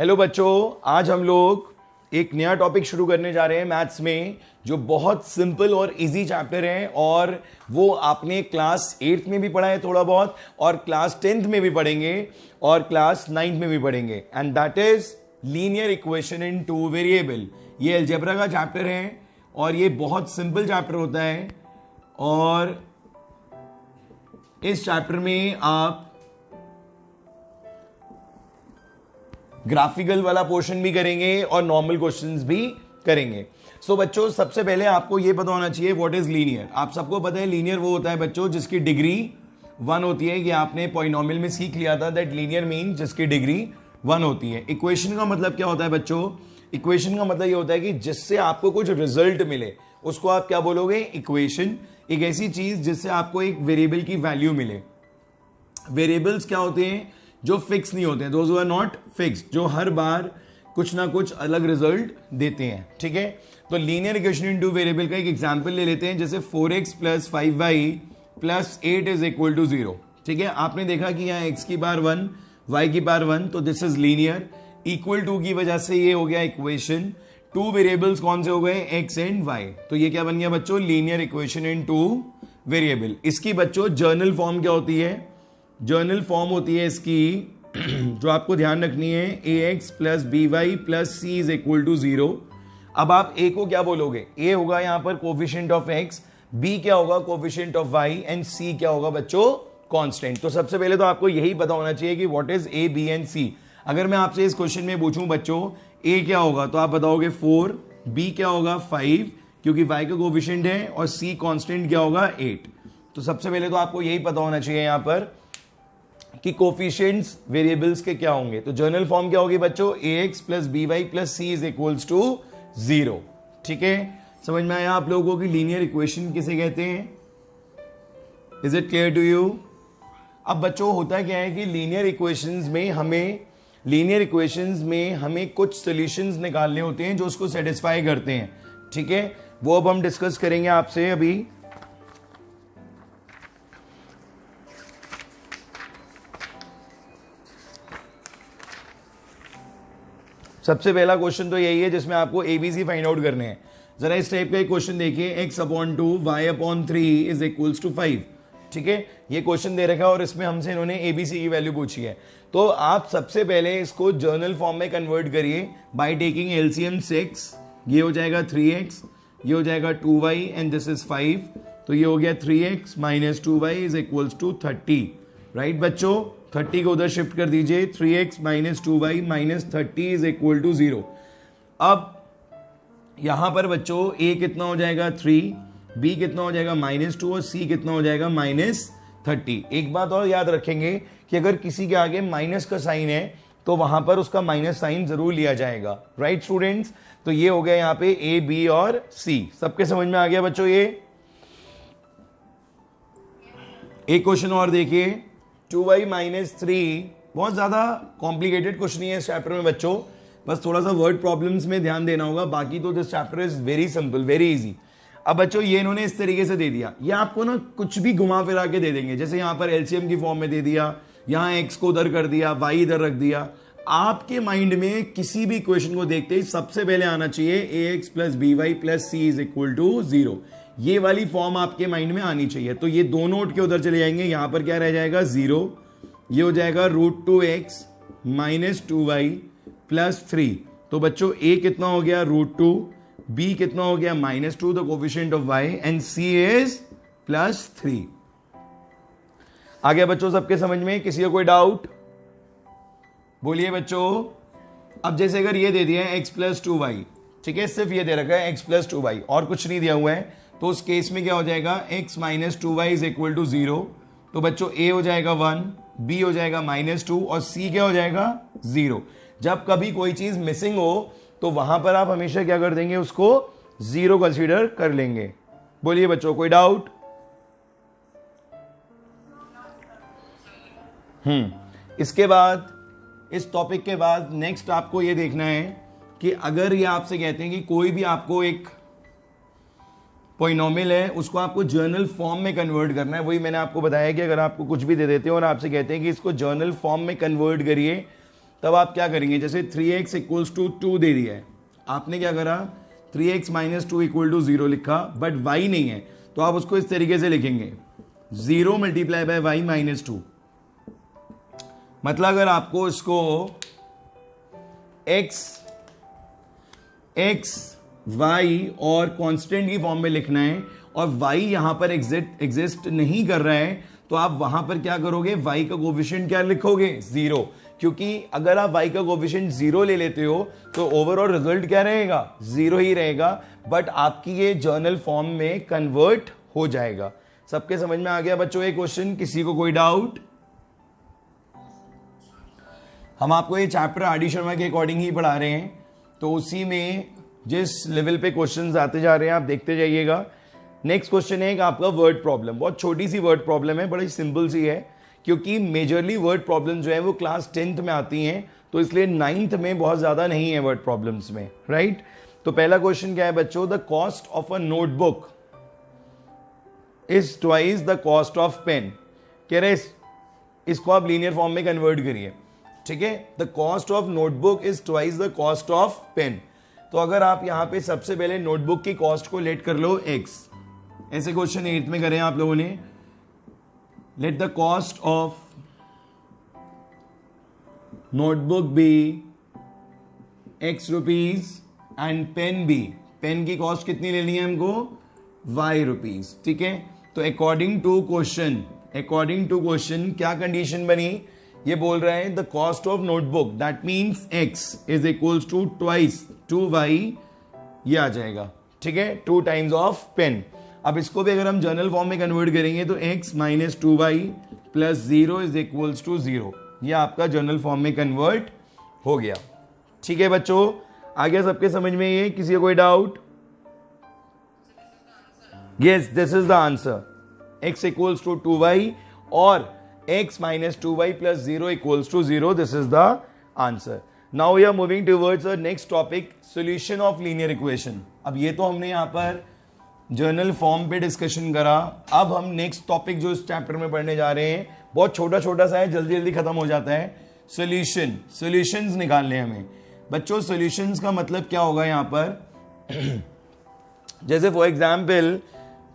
Hello बच्चों, आज हम लोग एक नया टॉपिक शुरू करने जा रहे हैं मैथ्स में, जो बहुत सिंपल और इजी चैप्टर है और वो आपने क्लास 8th में भी पढ़ा है थोड़ा बहुत, और क्लास 10th में भी पढ़ेंगे और क्लास 9th में भी पढ़ेंगे, and that is linear equation in two variable. ये अलजेब्रा का चैप्टर है और ये बहुत सिंपल चैप्टर होता है, और इस चैप्टर में आप ग्राफिकल वाला पोर्शन भी करेंगे और नॉर्मल क्वेश्चंस भी करेंगे। सो बच्चों, सबसे पहले आपको यह पता होना चाहिए व्हाट इज लीनियर। आप सबको पता है लीनियर वो होता है बच्चों जिसकी डिग्री 1 होती है। ये आपने पॉलिनोमियल में सीख लिया था दैट लीनियर मीन जिसकी डिग्री 1 होती है। इक्वेशन का मतलब क्या होता है बच्चों? इक्वेशन का मतलब ये होता है कि जिससे आपको कुछ रिजल्ट मिले उसको आप क्या बोलोगे? इक्वेशन। एक ऐसी चीज जिससे आपको एक वेरिएबल की वैल्यू मिले। वेरिएबल्स क्या होते हैं? जो फिक्स नहीं होते हैं, दोज आर नॉट फिक्स, जो हर बार कुछ ना कुछ अलग रिजल्ट देते हैं। ठीक है, तो लीनियर इक्वेशन इनटू वेरिएबल का एक एग्जांपल ले लेते हैं, जैसे 4x + 5y + 8 = 0। ठीक है, आपने देखा कि यहाँ x की पावर 1 y की पावर 1, तो this is linear. Equal to की वजह से ये हो गया इक्वेशन। टू वेरिएबल्स कौन से हो गए? x and y। तो ये क्या बन गया बच्चों? लीनियर इक्वेशन इन टू वेरिएबल। इसकी बच्चों जर्नल फॉर्म क्या होती है? जर्नल फॉर्म होती है इसकी जो आपको ध्यान रखनी है, ax + by + c = 0। अब आप a को क्या बोलोगे? a होगा यहां पर कोफिशिएंट ऑफ x, b क्या होगा? Coefficient of y, and c क्या होगा बच्चों? कांस्टेंट। तो सबसे पहले तो आपको यही पता होना चाहिए कि what is a, b and c। अगर मैं आपसे इस क्वेश्चन में पूछूं बच्चों a क्या होगा, तो आप बताओगे 4, b क्या होगा? 5, क्योंकि y का कोफिशिएंट है, और c कांस्टेंट क्या होगा? 8। तो सबसे पहले तो आपको यही पता होना चाहिए यहां पर कि कोफिशिएंट्स वेरिएबल्स के क्या होंगे। तो जर्नल फॉर्म क्या होगी बच्चों? ax + by + c = 0। ठीक है, समझ में आया आप लोगों की लीनियर इक्वेशन किसे कहते हैं? Is it clear to you? अब बच्चों होता क्या है कि लीनियर इक्वेशंस में हमें कुछ सॉल्यूशंस निकालने होते हैं जो उसको सेटिस्फाई करते हैं। ठीक है, वो अब हम डिस्कस करेंगे आपसे अभी। सबसे पहला क्वेश्चन तो यही है जिसमें आपको एबीसी फाइंड आउट करने हैं। जरा इस टाइप का एक क्वेश्चन देखिए, x/2 y/3 = 5। ठीक है, ये क्वेश्चन दे रखा है और इसमें हमसे इन्होंने एबीसी की वैल्यू पूछी है। तो आप सबसे पहले इसको जर्नल फॉर्म में कन्वर्ट करिए बाय टेकिंग एलसीएम 6। ये हो जाएगा 3x, ये हो जाएगा 2y, एंड दिस इज 5। तो ये हो गया 3x - 2y = 30। राइट बच्चों, 30 को उधर शिफ्ट कर दीजिए। 3x - 2y - 30 = 0। अब यहां पर बच्चों a कितना हो जाएगा? 3, b कितना हो जाएगा? -2, और c कितना हो जाएगा? -30। एक बात और याद रखेंगे कि अगर किसी के आगे माइनस का साइन है तो वहां पर उसका माइनस साइन जरूर लिया जाएगा। Right students? तो ये हो गया यहाँ पे a, b और c। सबके समझ में आ गया बच्चों? ये एक क्वेश्चन और देखिए, 2y - 3। बहुत ज्यादा कॉम्प्लिकेटेड क्वेश्चन है इस चैप्टर में बच्चों, बस थोड़ा सा वर्ड प्रॉब्लम्स में ध्यान देना होगा, बाकी तो this chapter is very simple, very easy. अब बच्चों ये इन्होंने इस तरीके से दे दिया, ये आपको ना कुछ भी घुमा फिरा के दे देंगे। जैसे यहां पर एलसीएम की फॉर्म में दे दिया, यहां x को उधर कर दिया, y इधर रख दिया। आपके माइंड में किसी भी क्वेश्चन को देखते ही सबसे पहले आना चाहिए ax + by + c = 0। ये वाली फॉर्म आपके माइंड में आनी चाहिए। तो ये दो नोट के उधर चले जाएंगे, यहां पर क्या रह जाएगा? 0। ये हो जाएगा √2x - 2y + 3। तो बच्चों a कितना हो गया? √2, b कितना हो गया? -2, the coefficient of y, and c is +3। आ गया बच्चों सबके समझ में? किसी का कोई डाउट? बोलिए बच्चों। अब जैसे अगर ये दे दिया है x + 2y, ठीक है, सिर्फ ये दे रखा है x + 2y और कुछ नहीं दिया हुआ है, तो उस केस में क्या हो जाएगा? x - 2y = 0। तो बच्चों a हो जाएगा 1, b हो जाएगा -2, और c क्या हो जाएगा? 0। जब कभी कोई चीज मिसिंग हो तो वहां पर आप हमेशा क्या कर देंगे? उसको 0 कंसीडर कर लेंगे। बोलिए बच्चों, कोई डाउट? इसके बाद, इस टॉपिक के बाद नेक्स्ट आपको ये देखना है कि अगर ये आपसे कहते हैं कि कोई भी आपको एक पॉलिनोमियल है उसको आपको जर्नल फॉर्म में कन्वर्ट करना है। वही मैंने आपको बताया कि अगर आपको कुछ भी दे देते हैं और आपसे कहते हैं कि इसको जर्नल फॉर्म में कन्वर्ट करिए, तब आप क्या करेंगे, जैसे 3x इक्वल्स टू 2 दे दिया है, आपने क्या करा 3x माइनस 2 इक्वल टू 0 लिखा, बट y नहीं है तो आप उसको इस तरीके से लिखेंगे 0 मल्टीप्लाई बाय y माइनस 2। मतलब अगर आपको इसको x y और कांस्टेंट की फॉर्म में लिखना है और y यहां पर एग्जिस्ट नहीं कर रहा है, तो आप वहां पर क्या करोगे, y का कोफिशिएंट क्या लिखोगे 0, क्योंकि अगर आप y का कोफिशिएंट 0 ले लेते हो तो ओवरऑल रिजल्ट क्या रहेगा 0 ही रहेगा, बट आपकी ये जर्नल फॉर्म में कन्वर्ट हो जाएगा। सबके समझ में आ गया बच्चों ये क्वेश्चन, किसी को कोई डाउट? हम आपको ये चैप्टर आर डी शर्मा के अकॉर्डिंग ही पढ़ा रहे हैं, तो उसी में जिस लेवल पे क्वेश्चंस आते जा रहे हैं आप देखते जाइएगा। नेक्स्ट क्वेश्चन है कि आपका वर्ड प्रॉब्लम, बहुत छोटी सी वर्ड प्रॉब्लम है, बड़ी सिंपल सी है, क्योंकि मेजरली वर्ड प्रॉब्लम जो है वो क्लास 10th में आती हैं, तो इसलिए 9th में बहुत ज्यादा नहीं है वर्ड प्रॉब्लम्स में, राइट। तो पहला क्वेश्चन क्या है बच्चों, the cost of a notebook is twice the cost of pen. कह रहे इसको आप लीनियर फॉर्म में कन्वर्ट करिए, ठीक है। The cost of notebook is twice the cost of pen. तो अगर आप यहां पे सबसे पहले नोटबुक की कॉस्ट को लेट कर लो x, ऐसे क्वेश्चन 8th में करें आप लोगों ने, let the cost of notebook be x rupees and pen be, pen की कॉस्ट कितनी लेनी है हमको y रुपीज, ठीक है। तो अकॉर्डिंग टू क्वेश्चन क्या कंडीशन बनी, ये बोल रहा है the cost of notebook that means x is equals to twice 2y, ये आ जाएगा, ठीक है, 2 टाइम्स ऑफ पेन। अब इसको भी अगर हम जर्नल फॉर्म में कन्वर्ट करेंगे तो x minus 2y plus 0 is equals to 0, ये आपका जर्नल फॉर्म में कन्वर्ट हो गया, ठीक है बच्चों। आ गया सबके समझ में ये, किसी को कोई doubt? Yes, this is the answer, x equals to 2y और x minus 2y plus 0 equals to 0, this is the answer. Now we are moving towards the next topic, solution of linear equation. अब ये तो हमने यहां पर journal form पे discussion करा, अब हम नेक्स्ट टॉपिक जो इस चैप्टर में पढ़ने जा रहे हैं बहुत छोटा छोटा सा है, जल्दी जल्दी खत्म हो जाता है। सॉल्यूशंस निकालने हमें बच्चों। सॉल्यूशंस का मतलब क्या होगा यहाँ पर जैसे फॉर एग्जाम्पल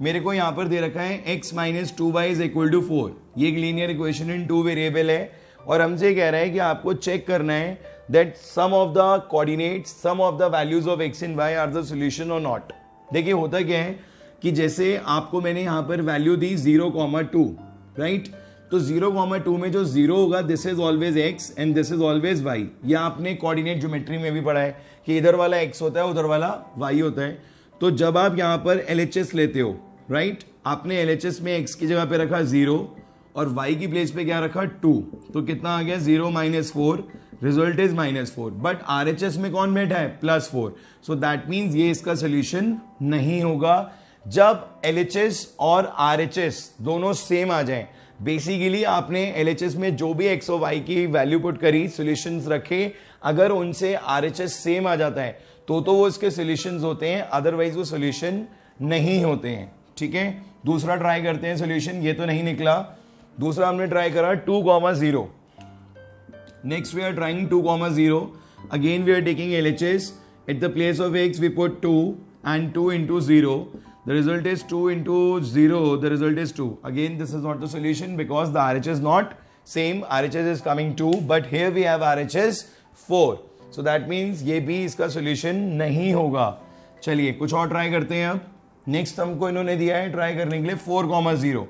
मेरे को यहां पर दे रखा है x minus 2y is equal to 4, ये एक लीनियर इक्वेशन इन 2 वेरिएबल है, और हमसे कह रहा है कि आपको चेक करना है that some of the coordinates, some of the values of x and y are the solution or not. देखिए होता क्या है कि जैसे आपको मैंने यहां पर वैल्यू दी 0,2, राइट, तो 0,2 में जो 0 होगा this is always x and this is always y। यह आपने कोऑर्डिनेट ज्योमेट्री में भी पढ़ा है कि इधर वाला x होता है उधर वाला y होता है। तो जब आप यहां पर LHS लेते हो, राइट, आपने LHS में x की जगह पे रखा 0 और y की प्लेस पे क्या रखा 2, तो कितना आ गया 0 minus 4, result is -4, but RHS में कौन बैठा है +4, सो दैट मीन्स ये इसका सोल्यूशन नहीं होगा। जब LHS और RHS दोनों सेम आ जाएं, बेसिकली आपने LHS में जो भी x और y की वैल्यू पुट करी, सॉल्यूशंस रखे, अगर उनसे RHS सेम आ जाता है तो वो इसके सॉल्यूशंस होते हैं, अदरवाइज वो सॉल्यूशन नहीं होते हैं, ठीक है। दूसरा ट्राई करते हैं सॉल्यूशन, ये तो नहीं निकला। दूसरा हमने ट्राई करा 2,0, next we are trying 2,0, again we are taking LHS, at the place of x we put 2 and 2 into 0, the result is 2 into 0, the result is 2. Again this is not the solution because the RHS is not same, RHS is coming 2 but here we have RHS 4, so that means ये भी इसका solution नहीं होगा। चलिए कुछ और try करते हैं। अब नेक्स्ट हमको इन्होंने दिया है ट्राई करने के लिए 4,0।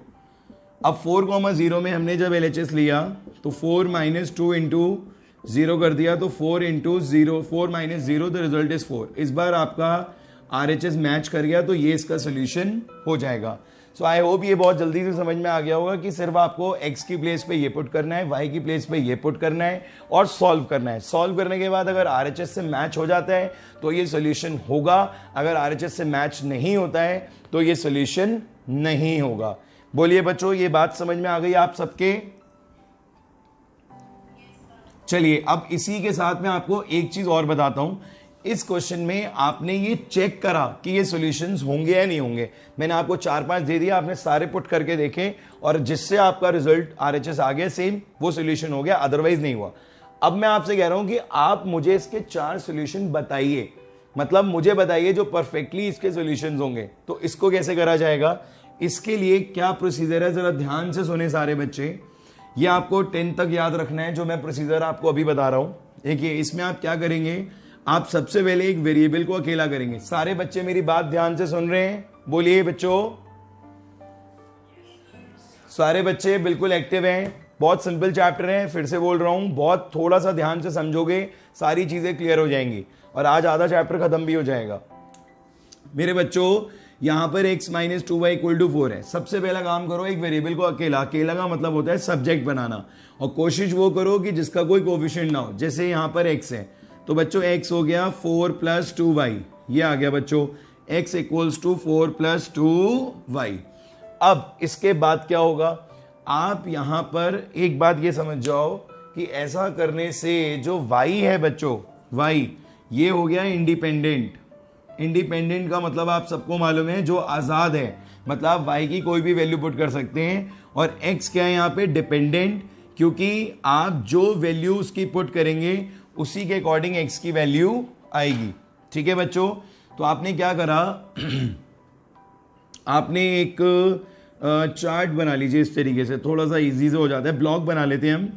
अब 4,0 में हमने जब LHS लिया तो 4 माइनस 2 इंटू 0 कर दिया, तो 4 into 0, 4 minus 0, the result is 4। इस बार आपका RHS मैच कर गया तो ये इसका सोल्यूशन हो जाएगा। सो आई होप ये बहुत जल्दी से समझ में आ गया होगा कि सिर्फ आपको x की प्लेस पे ये पुट करना है, y की प्लेस पे ये पुट करना है और सॉल्व करना है। सॉल्व करने के बाद अगर RHS से मैच हो जाता है तो ये सोल्यूशन होगा, अगर RHS से मैच नहीं होता है तो ये सोल्यूशन नहीं होगा। बोलिए बच्चों, ये बात समझ में आ गई आप सबके? चलिए अब इसी के साथ मैं आपको एक चीज और बताता हूं। इस क्वेश्चन में आपने ये चेक करा कि ये सॉल्यूशंस होंगे या नहीं होंगे। मैंने आपको 4-5 दे दिया, आपने सारे पुट करके देखे और जिससे आपका रिजल्ट RHS आ गया सेम, वो सॉल्यूशन हो गया, अदरवाइज नहीं हुआ। अब मैं आपसे कह रहा हूं कि आप मुझे इसके 4 सॉल्यूशन बताइए, मतलब मुझे बताइए जो परफेक्टली इसके सॉल्यूशंस होंगे। तो इसको कैसे करा जाएगा, इसके लिए क्या प्रोसीजर है, जरा ध्यान से सुने सारे बच्चे। ये आपको 10 तक याद रखना है, जो मैं प्रोसीजर आपको अभी बता रहा हूं। देखिए इसमें आप क्या करेंगे, आप सबसे पहले एक वेरिएबल को अकेला करेंगे। सारे बच्चे मेरी बात ध्यान से सुन रहे हैं, बोलिए बच्चों, सारे बच्चे बिल्कुल एक्टिव हैं। बहुत सिंपल चैप्टर है, फिर से बोल रहा हूं, बहुत थोड़ा सा ध्यान से समझोगे सारी चीजें क्लियर हो जाएंगी और आज आधा चैप्टर खत्म भी हो जाएगा। मेरे बच्चों यहां पर x minus 2y equal to 4 है। सबसे पहला काम करो, एक वेरिएबल को अकेला, अकेला का मतलब होता है सब्जेक्ट बनाना, और कोशिश वो करो कि जिसका कोई कोफिशिएंट ना हो। जैसे यहां पर x है तो बच्चों x हो गया 4 प्लस 2y, ये आ गया बच्चों x equals to 4 plus 2y। अब इसके बाद क्या होगा, आप यहां पर एक बात ये समझ जाओ कि ऐसा करने से जो y है बच्चों, y ये हो गया इंडिपेंडेंट। इंडिपेंडेंट का मतलब आप सबको मालूम है, जो आजाद है, मतलब आप y की कोई भी वैल्यू पुट कर सकते हैं। और x क्या है यहाँ पे, डिपेंडेंट, क्योंकि आप जो वैल्यू उसकी पुट करेंगे उसी के अकॉर्डिंग x की वैल्यू आएगी। ठीक है बच्चों, तो आपने क्या करा आपने एक चार्ट बना लीजिए इस तरीके से, थोड़ा सा इजी से हो जाता है। ब्लॉक बना लेते हैं हम,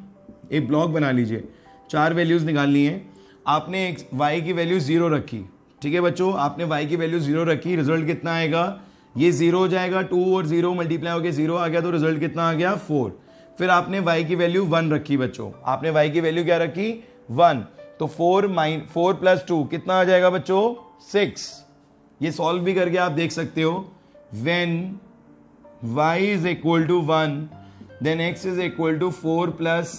एक ब्लॉक बना लीजिए, 4 वैल्यूज निकालनी है। आपने y की वैल्यू 0 रखी, ठीक है बच्चों, आपने y की वैल्यू 0 रखी, रिजल्ट कितना आएगा, ये 0 हो जाएगा, 2 और 0 मल्टीप्लाई होकर 0 आ गया, तो रिजल्ट कितना आ गया 4। फिर आपने y की वैल्यू 1 रखी बच्चों, आपने y की वैल्यू क्या रखी 1, तो 4 प्लस 2 कितना आ जाएगा बच्चों 6। ये सॉल्व भी करके आप देख सकते हो। When y is equal to 1 then x is equal to 4 plus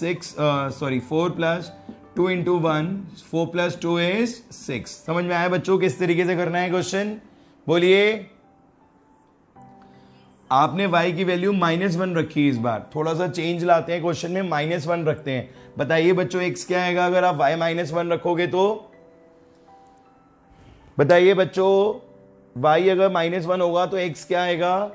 2 into 1, 4 plus 2 is 6। समझ में आया बच्चों किस तरीके से करना है क्वेश्चन, बोलिए। आपने y की वैल्यू -1 रखी, इस बार थोड़ा सा चेंज लाते हैं क्वेश्चन में, -1 रखते हैं। बताइए बच्चों x क्या आएगा अगर आप y -1 रखोगे तो, बताइए बच्चों y अगर -1 होगा तो x क्या आएगा,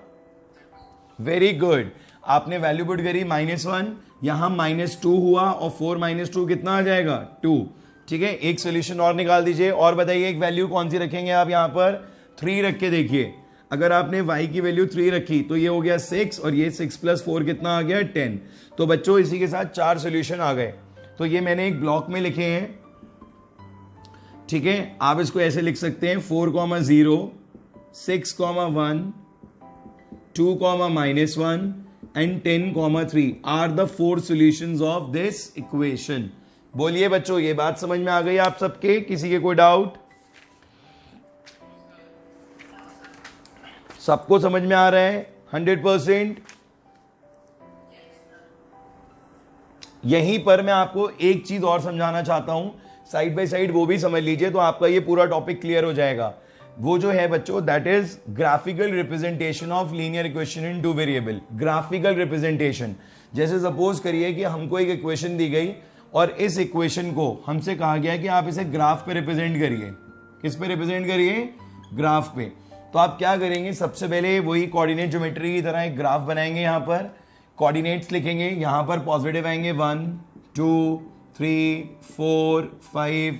वेरी गुड, आपने वैल्यू पुट करी -1, यहां -2 हुआ और 4 - 2 कितना आ जाएगा 2। ठीक है, एक सोल्यूशन और निकाल दीजिए, और बताइए एक वैल्यू कौन सी रखेंगे आप यहां पर, 3 रख के देखिए। अगर आपने y की वैल्यू 3 रखी तो ये हो गया 6, और ये 6 प्लस 4 कितना आ गया 10। तो बच्चों इसी के साथ 4 सोल्यूशन आ गए। तो ये मैंने एक ब्लॉक में लिखे हैं, ठीक है, आप इसको ऐसे लिख सकते हैं 4, 0, 6, 1, 2, -1 and 10, 3 are the 4 solutions of this equation। बोलिए बच्चों ये बात समझ में आ गई आप सबके, किसी के कोई डाउट, सबको समझ में आ रहा है 100%। यहीं पर मैं आपको एक चीज और समझाना चाहता हूं, साइड बाय साइड वो भी समझ लीजिए, तो आपका ये पूरा टॉपिक क्लियर हो जाएगा। वो जो है बच्चों that is graphical representation of linear equation in 2 variable. Graphical representation, जैसे सपोज करिए कि हमको एक इक्वेशन दी गई और इस इक्वेशन को हमसे कहा गया कि आप इसे ग्राफ पे रिप्रेजेंट करिए। किस पे रिप्रेजेंट करिए, ग्राफ पे। तो आप क्या करेंगे, सबसे पहले वही कोऑर्डिनेट ज्योमेट्री की तरह एक ग्राफ बनाएंगे, यहां पर कोऑर्डिनेट्स लिखेंगे, यहां पर पॉजिटिव आएंगे 1 2 3 4 5,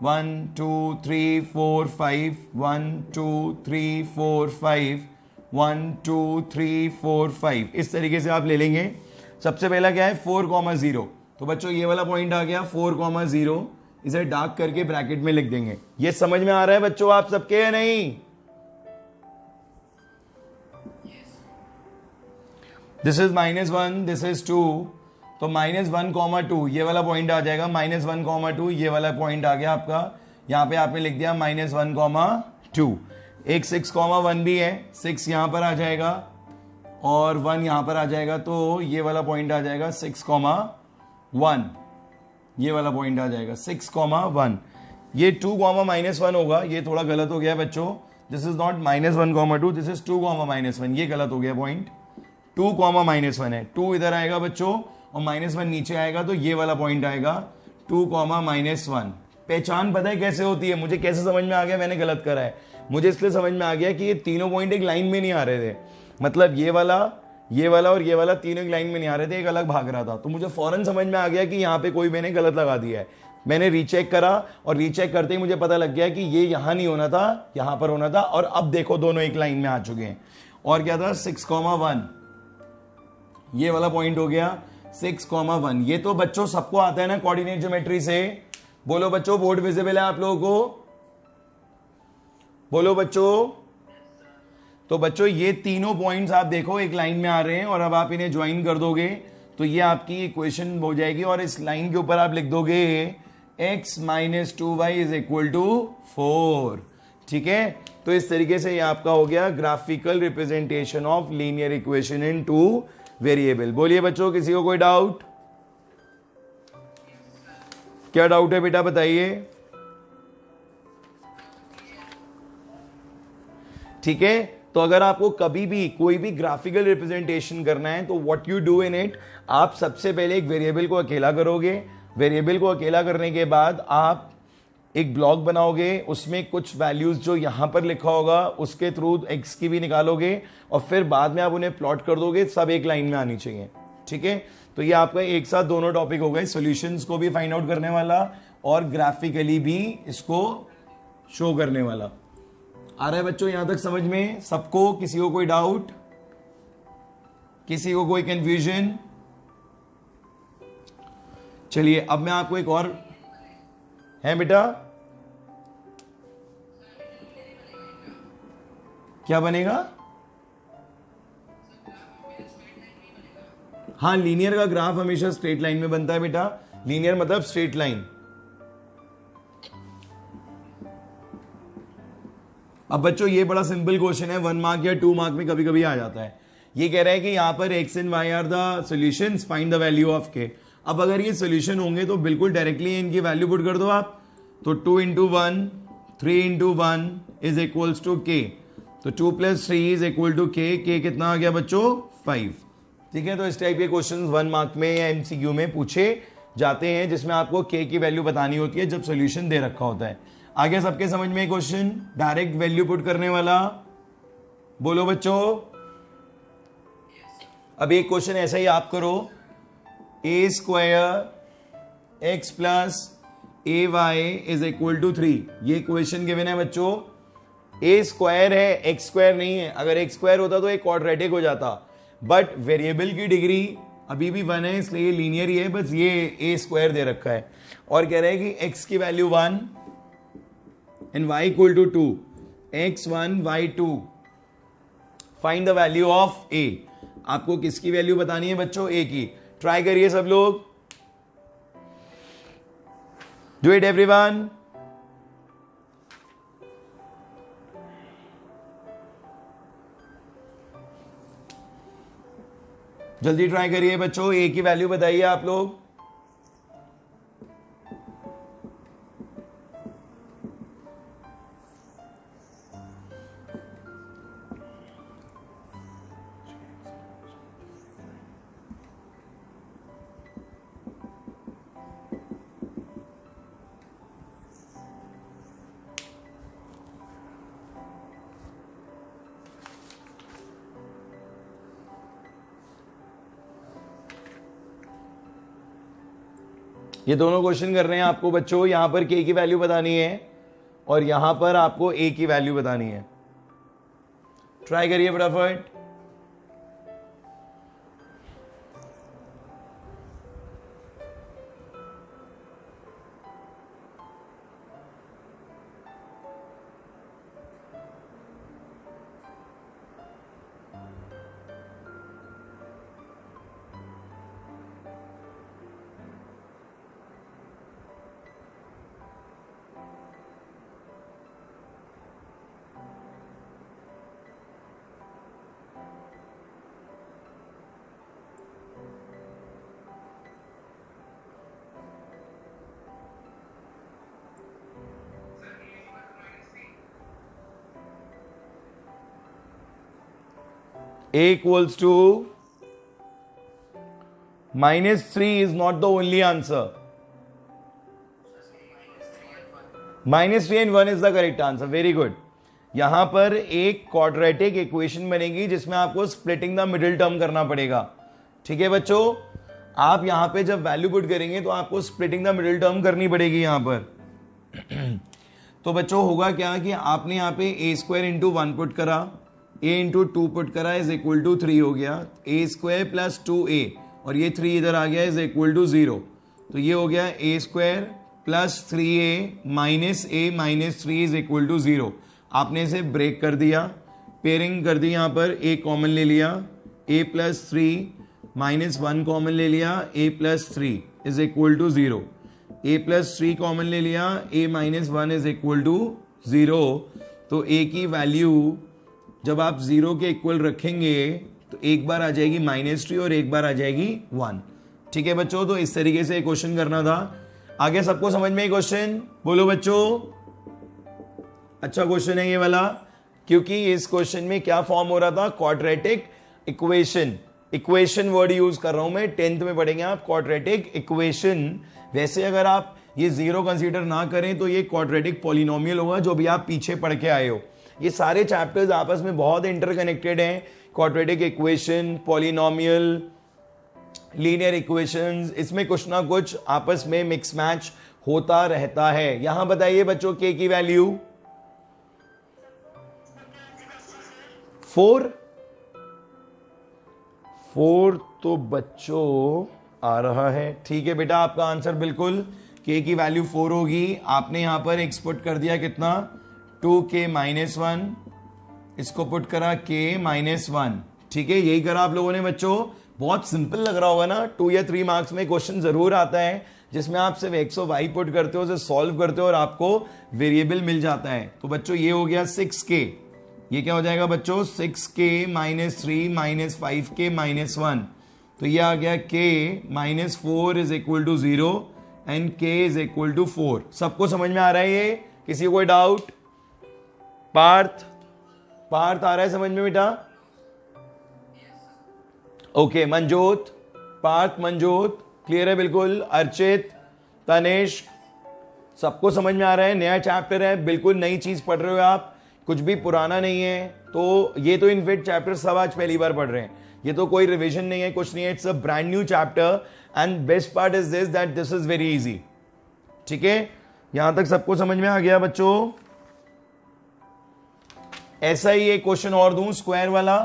1 2 3 4 5, 1 2 3 4 5, 1 2 3 4 5, इस तरीके से आप ले लेंगे। सबसे पहला क्या है 4, 0, तो बच्चों ये वाला पॉइंट आ गया 4, 0, इसे डार्क करके ब्रैकेट में लिख देंगे। ये समझ में आ रहा है बच्चों आप सबके या नहीं? दिस इज -1, दिस इज 2, तो -1, 2 ये वाला पॉइंट आ जाएगा, -1, 2 ये वाला पॉइंट आ गया आपका। यहां पे आपने लिख दिया -1, 2। एक 6, 1 भी है, 6 यहां पर आ जाएगा और 1 यहां पर आ जाएगा, तो ये वाला पॉइंट आ जाएगा 6, 1, ये वाला पॉइंट आ जाएगा 6, 1। ये 2, -1 होगा, ये थोड़ा गलत हो गया बच्चों, this is not -1, 2, this is 2, -1, ये गलत हो गया पॉइंट। 2, -1 है, 2 इधर आएगा बच्चों और -1 नीचे आएगा, तो ये वाला पॉइंट आएगा 2, -1। पहचान पता है कैसे होती है, मुझे कैसे समझ में आ गया मैंने गलत करा है, मुझे इसलिए समझ में आ गया कि ये तीनों पॉइंट एक लाइन में नहीं आ रहे थे। मतलब ये वाला ये वाला और ये वाला तीनों एक लाइन में नहीं आ रहे थे, एक अलग भाग रहा था। तो मुझे फौरन समझ में आ गया कि यहाँ पे कोई मैंने गलत लगा दिया है। मैंने रीचेक करा और रीचेक करते ही मुझे पता लग गया कि ये यहां नहीं होना था, यहां पर होना था। और अब देखो दोनों एक लाइन में आ चुके हैं। और क्या था 6,1, ये वाला पॉइंट हो गया 6,1। ये तो बच्चों सबको आता है ना कोऑर्डिनेट ज्योमेट्री से। बोलो बच्चों, बोर्ड विजिबल है आप लोगों को? बोलो बच्चों। तो बच्चों ये तीनों पॉइंट्स आप देखो एक लाइन में आ रहे हैं, और अब आप इन्हें ज्वाइन कर दोगे तो ये आपकी इक्वेशन हो जाएगी। और इस लाइन के ऊपर आप लिख दोगे x minus 2y is equal to 4। ठीक है, तो इस तरीके से ये आपका हो गया graphical representation of linear equation in two variable. बोलिए बच्चों, किसी को कोई डाउट? क्या डाउट है बेटा, बताइए। ठीक है, तो अगर आपको कभी भी कोई भी ग्राफिकल रिप्रेजेंटेशन करना है तो what you do in it, आप सबसे पहले एक वेरिएबल को अकेला करोगे। वेरिएबल को अकेला करने के बाद आप एक ब्लॉक बनाओगे, उसमें कुछ वैल्यूज जो यहां पर लिखा होगा उसके थ्रू एक्स की भी निकालोगे, और फिर बाद में आप उन्हें प्लॉट कर दोगे। सब एक लाइन में आनी चाहिए। ठीक है, तो ये आपका एक साथ दोनों टॉपिक हो गए, सॉल्यूशंस को भी फाइंड आउट करने वाला और ग्राफिकली भी इसको शो करने वाला। आ रहा है बच्चों यहां तक समझ में सबको? किसी को कोई डाउट, किसी को कोई कंफ्यूजन? चलिए अब मैं आपको एक और है बेटा, क्या बनेगा? हाँ, लीनियर का ग्राफ हमेशा स्ट्रेट लाइन में बनता है बेटा। लीनियर मतलब स्ट्रेट लाइन। अब बच्चों ये बड़ा सिंपल क्वेश्चन है, 1 मार्क या 2 मार्क में कभी कभी आ जाता है। ये कह रहा है कि यहां पर x and y are the solutions, find the value of k। अब अगर ये सॉल्यूशन होंगे तो बिल्कुल डायरेक्टली इनकी वैल्यू पुट कर दो आप। तो 2 into 1, 3 into 1 is equals to k। तो 2 plus 3 is equal to k। k कितना आ गया बच्चों? 5। ठीक है, तो इस टाइप के क्वेश्चन 1 मार्क में या MCQ में पूछे जाते हैं, जिसमें आपको k की वैल्यू बतानी होती है जब सोल्यूशन दे रखा होता है। आगे सबके समझ में क्वेश्चन डायरेक्ट वैल्यू पुट करने वाला? बोलो बच्चों। अब एक क्वेश्चन ऐसा ही आप करो, a square x plus a y is equal to 3। ये क्वेश्चन गिवन है बच्चों। a स्क्वायर है, एक्स स्क्वायर नहीं है। अगर एक्स स्क्वायर होता तो एक क्वाड्रेटिक हो जाता, बट वेरिएबल की डिग्री अभी भी 1 है, इसलिए लीनियर ही है। बस ये a स्क्वायर दे रखा है और कह रहा है कि x की value 1 and y equal to 2, x1 y2, find the value of a। आपको किसकी वैल्यू बतानी है बच्चों? a की। ट्राई करिए सब लोग, डू इट एवरीवन। जल्दी ट्राई करिए बच्चों, a की वैल्यू बताइए आप लोग। ये दोनों क्वेश्चन कर रहे हैं आपको बच्चों। यहां पर k की वैल्यू बतानी है और यहां पर आपको a की वैल्यू बतानी है। ट्राई करिए फटाफट। A equals to -3 is not the only answer. -3 and 1 is the correct answer. Very good. यहां पर एक क्वाड्रेटिक इक्वेशन बनेगी जिसमें आपको स्प्लिटिंग द मिडिल टर्म करना पड़ेगा। ठीक है बच्चों, आप यहां पे जब वैल्यू पुट करेंगे तो आपको स्प्लिटिंग द मिडिल टर्म करनी पड़ेगी यहां पर। तो बच्चों होगा क्या कि आपने यहाँ पे ए स्क्वायर इंटू 1 पुट करा, ए इंटू 2 पुट करा इज इक्वल टू 3 हो गया, ए स्क्वायर प्लस 2a और ये 3 इधर आ गया इज इक्वल टू 0। तो ये हो गया A square plus 3a minus A minus 3 is equal to 0। आपने इसे ब्रेक कर दिया, पेयरिंग कर दी, यहाँ पर ए कॉमन ले लिया, a प्लस 3 माइनस 1 कॉमन ले लिया, a plus 3 is equal to 0। a plus 3 common ले लिया, a minus 1 is equal to 0। तो a की वैल्यू जब आप 0 के इक्वल रखेंगे तो एक बार आ जाएगी -3 और एक बार आ जाएगी 1। ठीक है बच्चों, तो इस तरीके से क्वेश्चन करना था। आगे सबको समझ में क्वेश्चन? बोलो बच्चों, अच्छा क्वेश्चन है ये वाला, क्योंकि इस क्वेश्चन में क्या फॉर्म हो रहा था, quadratic equation. Equation word use कर रहा हूं मैं, 10th में पढ़ेंगे आप क्वाड्रेटिक इक्वेशन। वैसे अगर आप ये 0 कंसीडर ना करें तो ये क्वाड्रेटिक पॉलिनोमियल होगा, जो भी आप पीछे पढ़ के आए हो। ये सारे चैप्टर्स आपस में बहुत इंटरकनेक्टेड हैं, quadratic equation, polynomial, linear equations, इसमें कुछ ना कुछ आपस में मिक्स मैच होता रहता है। यहां बताइए बच्चों के की वैल्यू 4 तो बच्चों आ रहा है। ठीक है बेटा, आपका आंसर बिल्कुल k की वैल्यू 4 होगी। आपने यहां पर x पुट कर दिया कितना, 2k माइनस 1, इसको पुट करा k माइनस 1। ठीक है, यही करा आप लोगों ने बच्चों। बहुत सिंपल लग रहा होगा ना। 2 या 3 मार्क्स में क्वेश्चन जरूर आता है जिसमें आप सिर्फ x और y पुट करते हो, उसे सॉल्व करते हो और आपको वेरिएबल मिल जाता है। तो बच्चों ये हो गया 6k, ये क्या हो जाएगा बच्चों, 6k minus 3 minus 5k minus 1। तो ये आ गया k minus 4 is equal to 0 and k is equal to 4। सबको समझ में आ रहा है ये? किसी को कोई डाउट? पार्थ आ रहा है समझ में बेटा? ओके, मंजोत, पार्थ, मंजोत क्लियर है बिल्कुल। अर्चित, तनिष्क, सबको समझ में आ रहा है? नया चैप्टर है, बिल्कुल नई चीज पढ़ रहे हो आप, कुछ भी पुराना नहीं है। तो ये तो इनफैक्ट चैप्टर सब आज पहली बार पढ़ रहे हैं, ये तो कोई रिवीजन नहीं है, कुछ नहीं है। It's a brand new chapter and best part is this that this is very easy. ठीक है, यहां तक सबको समझ में आ गया बच्चों? ऐसा ही एक क्वेश्चन और दूं स्क्वायर वाला,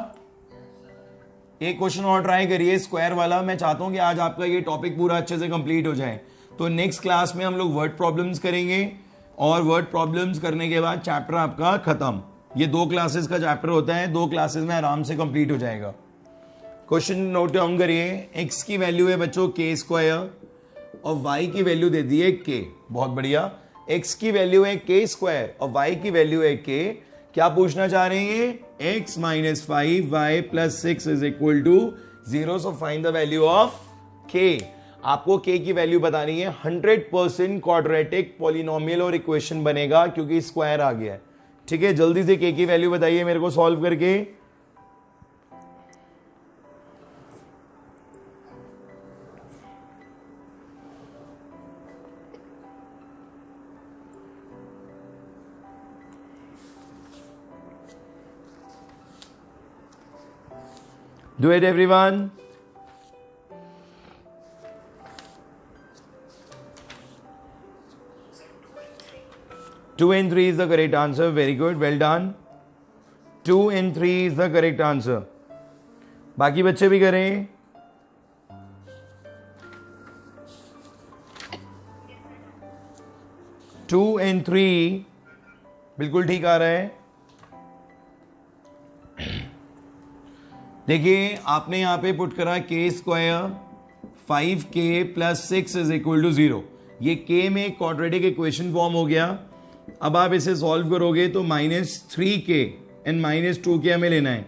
एक क्वेश्चन और ट्राई करिए स्क्वायर वाला। मैं चाहता हूं कि आज आपका ये टॉपिक पूरा अच्छे से कंप्लीट हो जाए। तो नेक्स्ट क्लास में हम लोग वर्ड प्रॉब्लम्स करेंगे और वर्ड प्रॉब्लम्स करने के बाद चैप्टर आपका खत्म। ये 2 क्लासेस का चैप्टर होता है, 2 क्लासेस में आराम से कंप्लीट हो जाएगा। क्वेश्चन नोट डाउन करिए। x की वैल्यू है बच्चों k स्क्वायर और y की वैल्यू दे दी है k। बहुत बढ़िया, x की वैल्यू है k स्क्वायर और y की वैल्यू है k। क्या पूछना चाह रहे हैं? x minus 5 y plus 6 is equal to 0। So find the value of k। आपको k की वैल्यू बतानी है। 100% क्वाड्रेटिक पॉलिनोमियल और इक्वेशन बनेगा क्योंकि स्क्वायर आ गया है। ठीक है, जल्दी से k की वैल्यू बताइए मेरे को सॉल्व करके। Do it everyone. 2 and 3 is the correct answer. Very good, well done. 2 and 3 is the correct answer. बाकी बच्चे भी करें। टू एंड 3 बिल्कुल ठीक आ रहा है। देखिए आपने यहां पे पुट करा k square 5k plus 6 is equal to 0। ये k में क्वाड्रेटिक इक्वेशन फॉर्म हो गया। अब आप इसे सॉल्व करोगे तो -3k एंड -2k हमें लेना है।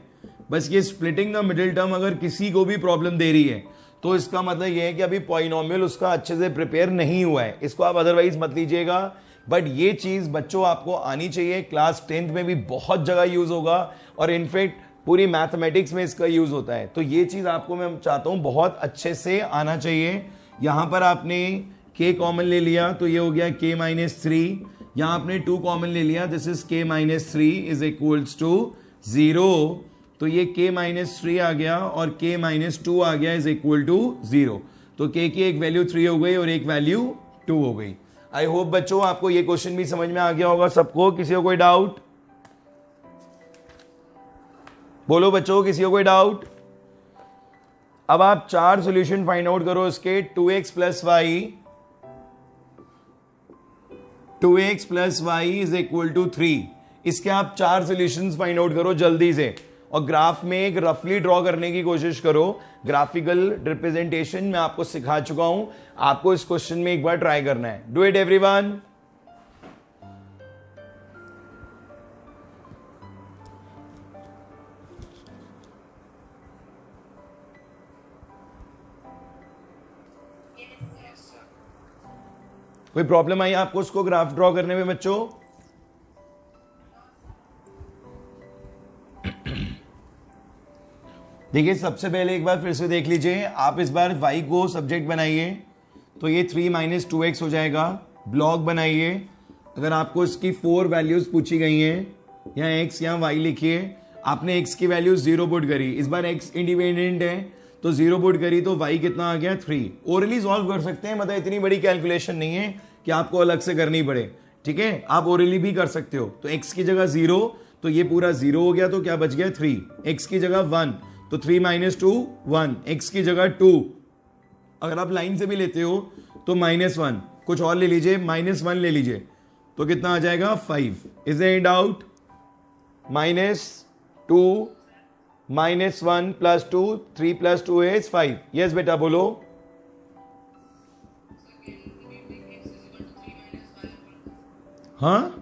बस ये स्प्लिटिंग द मिडिल टर्म अगर किसी को भी प्रॉब्लम दे रही है तो इसका मतलब ये है कि अभी पॉलिनोमियल उसका अच्छे से प्रिपेयर नहीं हुआ है। इसको आप अदरवाइज मत लीजिएगा, बट ये चीज बच्चों आपको आनी चाहिए। क्लास 10th में भी बहुत जगह यूज होगा और इनफैक्ट पूरी मैथमेटिक्स में इसका यूज होता है। तो ये चीज आपको मैं चाहता हूं बहुत अच्छे से आना चाहिए। यहां पर आपने k कॉमन ले लिया तो ये हो गया k माइनस 3, यहां आपने 2 कॉमन ले लिया, this is k minus 3 is equals to 0, तो ये k माइनस 3 आ गया और k माइनस 2 आ गया इज इक्वल टू 0, तो k की एक वैल्यू 3 हो गई और एक वैल्यू 2 हो गई। आई होप बच्चों आपको ये क्वेश्चन भी समझ में आ गया होगा सबको, किसी को कोई डाउट? बोलो बच्चों, किसी को कोई डाउट? अब आप 4 सॉल्यूशन फाइंड आउट करो इसके, 2x plus y is equal to 3, इसके आप 4 सॉल्यूशंस फाइंड आउट करो जल्दी से, और ग्राफ में एक रफली ड्रॉ करने की कोशिश करो। ग्राफिकल रिप्रेजेंटेशन मैं आपको सिखा चुका हूं, आपको इस क्वेश्चन में एक बार ट्राई करना है। Do it everyone. कोई प्रॉब्लम आई आपको उसको ग्राफ ड्रॉ करने में बच्चों? देखिए सबसे पहले एक बार फिर से देख लीजिए, आप इस बार y को सब्जेक्ट बनाइए तो ये 3 माइनस 2x हो जाएगा। ब्लॉक बनाइए, अगर आपको इसकी 4 वैल्यूज पूछी गई हैं, यहाँ x यहाँ y लिखिए, आपने x की वैल्यू 0 पुट करी, इस बार x इंडिपेंडेंट है तो 0 पुट करी तो y कितना आ गया 3। ओरली सॉल्व कर सकते हैं, मतलब इतनी बड़ी कैलकुलेशन नहीं है कि आपको अलग से करनी पड़े, ठीक है, आप ओरली भी कर सकते हो। तो x की जगह 0 तो ये पूरा 0 हो गया, तो क्या बच गया 3, x की जगह 1 तो 3 माइनस 2 1, x की जगह 2, अगर आप लाइन से भी लेते हो तो -1, कुछ और ले लीजिए -1 ले लीजिए तो कितना आ जाएगा 5। Is any doubt? -2 -1 + 2 3 + 2 is 5। Yes बेटा बोलो। हाँ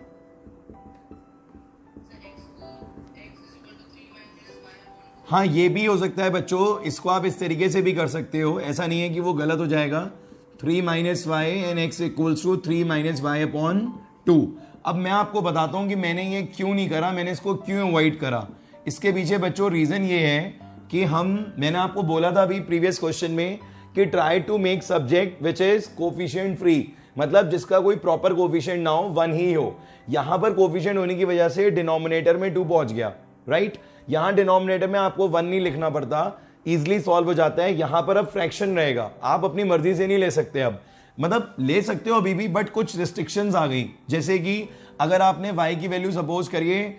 हाँ, ये भी हो सकता है बच्चों, इसको आप इस तरीके से भी कर सकते हो, ऐसा नहीं है कि वो गलत हो जाएगा। 3 - y and x equals to 3 - y/2। अब मैं आपको बताता हूं कि मैंने ये क्यों नहीं करा, मैंने इसको क्यों अवॉइड करा। इसके पीछे बच्चों रीजन ये है कि मैंने आपको बोला था अभी प्रीवियस क्वेश्चन में कि try to make subject which is coefficient free, मतलब जिसका कोई प्रॉपर कोफिशिएंट ना हो, 1 ही हो। यहां पर कोफिशिएंट होने की वजह से डिनोमिनेटर में 2 पहुंच गया, राइट। यहां डिनोमिनेटर में आपको 1 नहीं लिखना पड़ता, इजिली सॉल्व हो जाता है। यहां पर अब फ्रैक्शन रहेगा, आप अपनी मर्जी से नहीं ले सकते, अब मतलब ले सकते हो अभी भी, बट कुछ रिस्ट्रिक्शंस आ गई। जैसे कि अगर आपने y की वैल्यू सपोज करिए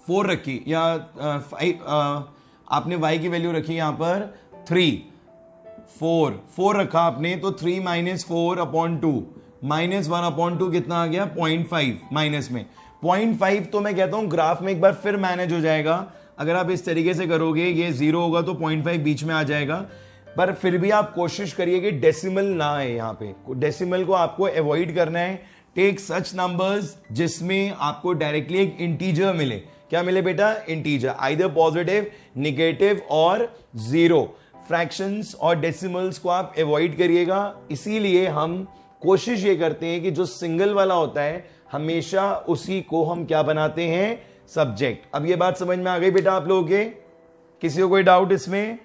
4 रखी, या 5, आपने y की वैल्यू रखी यहां पर 3, 4 रखा आपने, तो 3 - 4/2 -1/2 कितना आ गया 0.5 माइनस में 0.5। तो मैं कहता हूं ग्राफ में एक बार फिर मैनेज हो जाएगा। अगर आप इस तरीके से करोगे, ये 0 होगा तो 0.5 बीच में आ जाएगा, पर फिर भी आप कोशिश करिए कि डेसिमल ना आए। यहां पे डेसिमल को आपको अवॉइड करना है। टेक सच नंबर्स जिसमें आपको डायरेक्टली एक इंटीजर मिले। क्या मिले बेटा? इंटीजर, आइदर पॉजिटिव, नेगेटिव और 0। फ्रैक्शंस और डेसिमल्स को आप अवॉइड करिएगा। इसीलिए हम कोशिश ये करते हैं कि जो सिंगल वाला होता है हमेशा उसी को हम क्या बनाते हैं? सब्जेक्ट। अब ये बात समझ में आ गई बेटा आप लोगों के? किसी को कोई डाउट इसमें?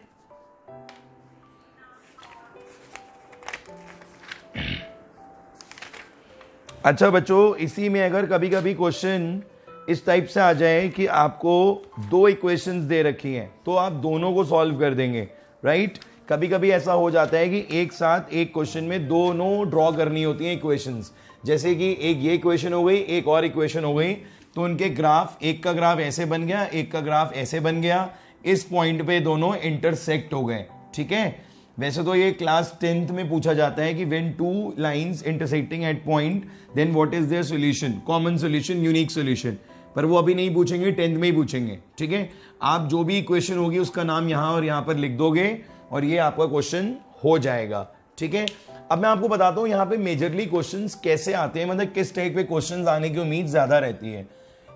अच्छा बच्चों, इसी में अगर कभी कभी क्वेश्चन इस टाइप से आ जाए कि आपको 2 इक्वेशंस दे रखी हैं तो आप दोनों को सॉल्व कर देंगे, राइट। कभी कभी ऐसा हो जाता है कि एक साथ एक क्वेश्चन में दोनों ड्रॉ करनी होती हैं इक्वेशंस। जैसे कि एक ये इक्वेशन हो गई, एक और इक्वेशन हो गई, तो उनके ग्राफ, एक का ग्राफ ऐसे बन गया, एक का ग्राफ ऐसे बन गया, इस पॉइंट पे दोनों इंटरसेक्ट हो गए, ठीक है। वैसे तो ये क्लास 10th में पूछा जाता है कि when 2 lines intersecting at point then what is their solution, common solution, unique solution, पर वो अभी नहीं पूछेंगे, 10th में ही पूछेंगे, ठीक है। आप जो भी इक्वेशन होगी उसका नाम यहां और यहां पर लिख दोगे और ये आपका क्वेश्चन हो जाएगा, ठीक है। अब मैं आपको बताता हूं यहां पे मेजरली क्वेश्चंस कैसे आते हैं, मतलब किस टाइप के क्वेश्चंस आने की उम्मीद ज्यादा रहती है।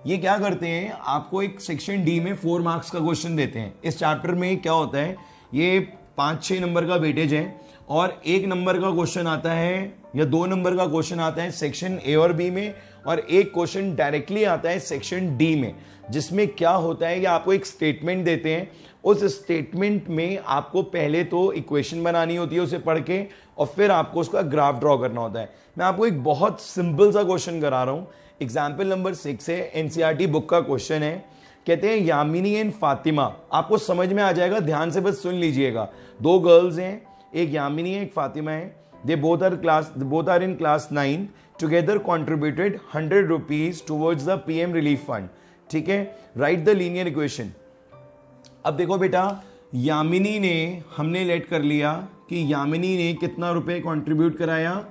ये क्या करते हैं, आपको एक सेक्शन डी में 4 मार्क्स का क्वेश्चन देते हैं। इस चैप्टर में क्या होता है, ये 5-6 नंबर का वेटेज है और 1 नंबर का क्वेश्चन आता है या 2 नंबर का क्वेश्चन आता है सेक्शन ए और बी में, और एक क्वेश्चन डायरेक्टली आता है सेक्शन डी में, जिसमें क्या होता है कि आपको एक स्टेटमेंट देते हैं उस स्टेटमेंट में आपको पहले तो इक्वेशन बनानी होती है उसे पढ़ के, और फिर आपको उसका ग्राफ ड्रॉ करना होता है। मैं आपको एक बहुत सिंपल सा क्वेश्चन करा रहा हूं। एग्जाम्पल नंबर 6 है, एनसीईआरटी बुक का क्वेश्चन है। कहते हैं यामिनी एंड फातिमा, आपको समझ में आ जाएगा, ध्यान से बस सुन लीजिएगा। दो गर्ल्स हैं, एक यामिनी है एक फातिमा है। They both are in class 9, together contributed 100 rupees towards the PM relief fund. ठीक है, राइट द लीनियर इक्वेशन। अब देखो बेटा, यामिनी ने, हमने लेट कर लिया कि यामिनी ने कितना रुपए कंट्रीब्यूट कराया,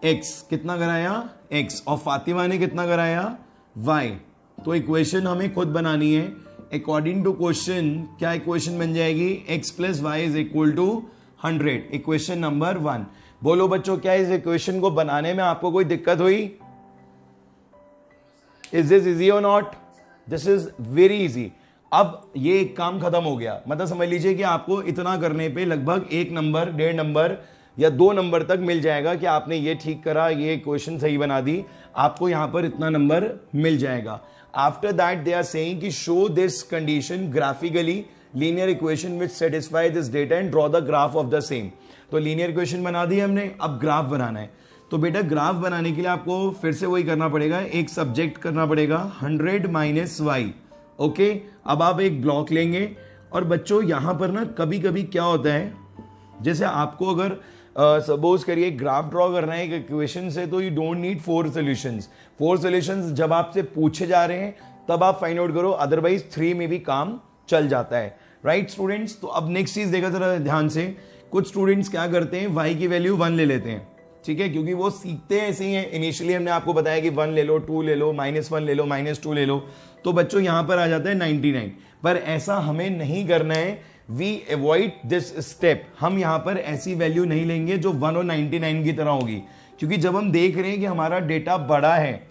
x, कितना कराया x, और फातिमा ने कितना कराया y। तो इक्वेशन हमें खुद बनानी है। अकॉर्डिंग टू क्वेश्चन क्या इक्वेशन बन जाएगी, x प्लस y is equal to 100, equation number 1। बोलो बच्चों, क्या इस इक्वेशन को बनाने में आपको कोई दिक्कत हुई? इज दिस इजी और not? This is very easy. अब ये एक काम खत्म हो गया, मतलब समझ लीजिए कि आपको इतना करने पे लगभग 1 नंबर, 1.5 नंबर या 2 नंबर तक मिल जाएगा कि आपने ये ठीक करा, ये क्वेश्चन सही बना दी, आपको यहां पर इतना नंबर मिल जाएगा। After that they are saying कि show this condition graphically, linear equation which satisfy this data and draw the graph of the same. तो लीनियर इक्वेशन बना दी हमने, अब ग्राफ बनाना है। तो बेटा ग्राफ बनाने के लिए आपको फिर से वही करना पड़ेगा, एक सब्जेक्ट करना पड़ेगा 100 माइनस वाई। ओके, अब आप एक ब्लॉक लेंगे, और बच्चों यहां पर ना कभी कभी क्या होता है, जैसे आपको अगर सपोज करिए ग्राफ ड्रॉ करना है एक इक्वेशन से, तो you don't need 4 solutions. 4 solutions जब आपसे पूछे जा रहे हैं तब आप फाइंड आउट करो, अदरवाइज 3 में भी काम चल जाता है। राइट स्टूडेंट्स, तो अब नेक्स्ट चीज देखा जरा ध्यान से। कुछ स्टूडेंट्स क्या करते हैं, y की वैल्यू 1 ले लेते हैं, ठीक है, क्योंकि वो सीखते हैं ऐसे ही हैं। इनिशियली हमने आपको बताया कि 1 ले लो, 2 ले लो, -1 ले लो, -2 ले लो, तो बच्चों यहां पर आ जाता है 99। पर ऐसा हमें नहीं करना है, वी अवॉइड दिस स्टेप। हम यहां पर ऐसी वैल्यू नहीं लेंगे जो 1 और 99 की तरह होगी, क्योंकि जब हम देख रहे हैं कि हमारा डेटा बड़ा है,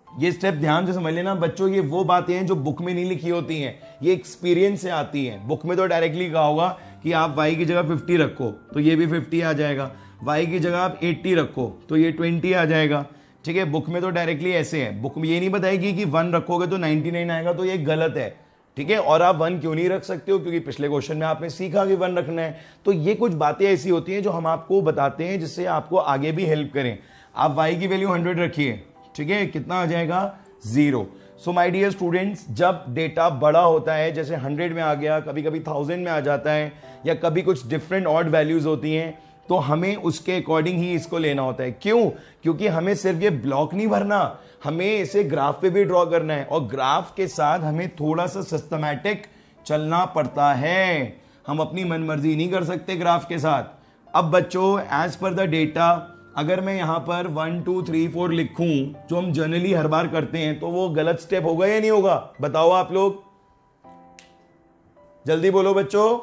ये स्टेप ध्यान से समझ लेना बच्चों, ये वो बातें हैं जो बुक में नहीं लिखी होती हैं, ये एक्सपीरियंस से आती हैं। बुक में तो डायरेक्टली कहा होगा कि आप y की जगह 50 रखो, तो ये भी 50 आ जाएगा, y की जगह आप 80 रखो तो ये 20 आ जाएगा। ठीक है, बुक में तो डायरेक्टली ऐसे है, बुक में ये नहीं बताएगी कि 1 रखोगे तो 99 आएगा, तो ये गलत है। ठीक है, और आप 1 क्यों नहीं रख सकते हो, क्योंकि पिछले क्वेश्चन में आपने सीखा कि 1 रखना है। तो ये कुछ बातें ऐसी होती हैं जो हम आपको बताते हैं जिससे आपको आगे भी हेल्प करें। आप y की वैल्यू 100 रखिए, ठीक है, कितना आ जाएगा 0। सो माय डियर स्टूडेंट्स, जब डेटा बड़ा होता है, जैसे 100 में आ गया, कभी कभी 1000 में आ जाता है, या कभी कुछ डिफरेंट ऑड वैल्यूज होती हैं, तो हमें उसके अकॉर्डिंग ही इसको लेना होता है। क्यों? क्योंकि हमें सिर्फ ये ब्लॉक नहीं भरना, हमें इसे ग्राफ पे भी ड्रॉ करना है, और ग्राफ के साथ हमें थोड़ा सा सिस्टमैटिक चलना पड़ता है। हम अपनी मनमर्जी नहीं कर सकते ग्राफ के साथ। अब बच्चों, एज पर द डेटा, अगर मैं यहां पर 1 2 3 4 लिखूं, जो हम जनरली हर बार करते हैं, तो वो गलत स्टेप होगा या नहीं होगा? बताओ आप लोग, जल्दी बोलो बच्चों।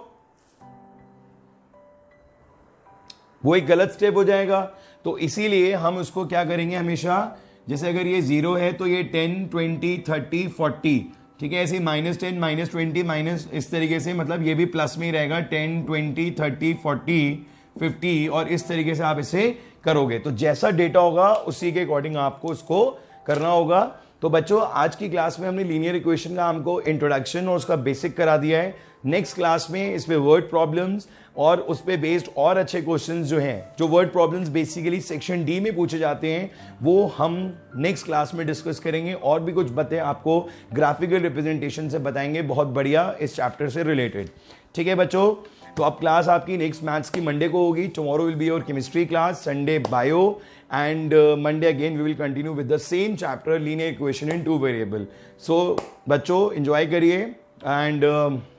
वो एक गलत स्टेप हो जाएगा। तो इसीलिए हम उसको क्या करेंगे हमेशा, जैसे अगर ये 0 है तो ये 10 20 30 40, ठीक है, ऐसे -10 -20 माइनस इस तरीके से, मतलब ये भी प्लस में ही रहेगा, 10 20 30 40 50, और इस तरीके से आप इसे करोगे। तो जैसा डेटा होगा उसी के अकॉर्डिंग आपको उसको करना होगा। तो बच्चों, आज की क्लास में हमने लीनियर इक्वेशन का हमको इंट्रोडक्शन और उसका बेसिक करा दिया है। नेक्स्ट क्लास में इस पे वर्ड प्रॉब्लम्स और उस पे बेस्ड और अच्छे क्वेश्चंस जो हैं, जो word problems basically section D में पूछे जाते हैं, वो हम नेक्स्ट क्लास में डिस्कस करेंगे। और भी कुछ बातें आपको ग्राफिकल रिप्रेजेंटेशन से बताएंगे, बहुत बढ़िया, इस चैप्टर से रिलेटेड। ठीक है बच्चों, तो अब क्लास आपकी नेक्स्ट मैथ्स की मंडे को होगी। Tomorrow will be your chemistry class, Sunday bio, and Monday again we will continue with the same chapter, linear equation in 2 variable. So बच्चों, एंजॉय करिए एंड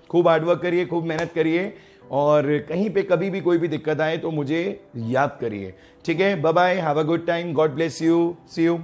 खूब हार्डवर्क करिए, खूब मेहनत करिए, और कहीं पे कभी भी कोई भी दिक्कत आए तो मुझे याद करिए। ठीक है, bye bye, have a good time, God bless you, see you.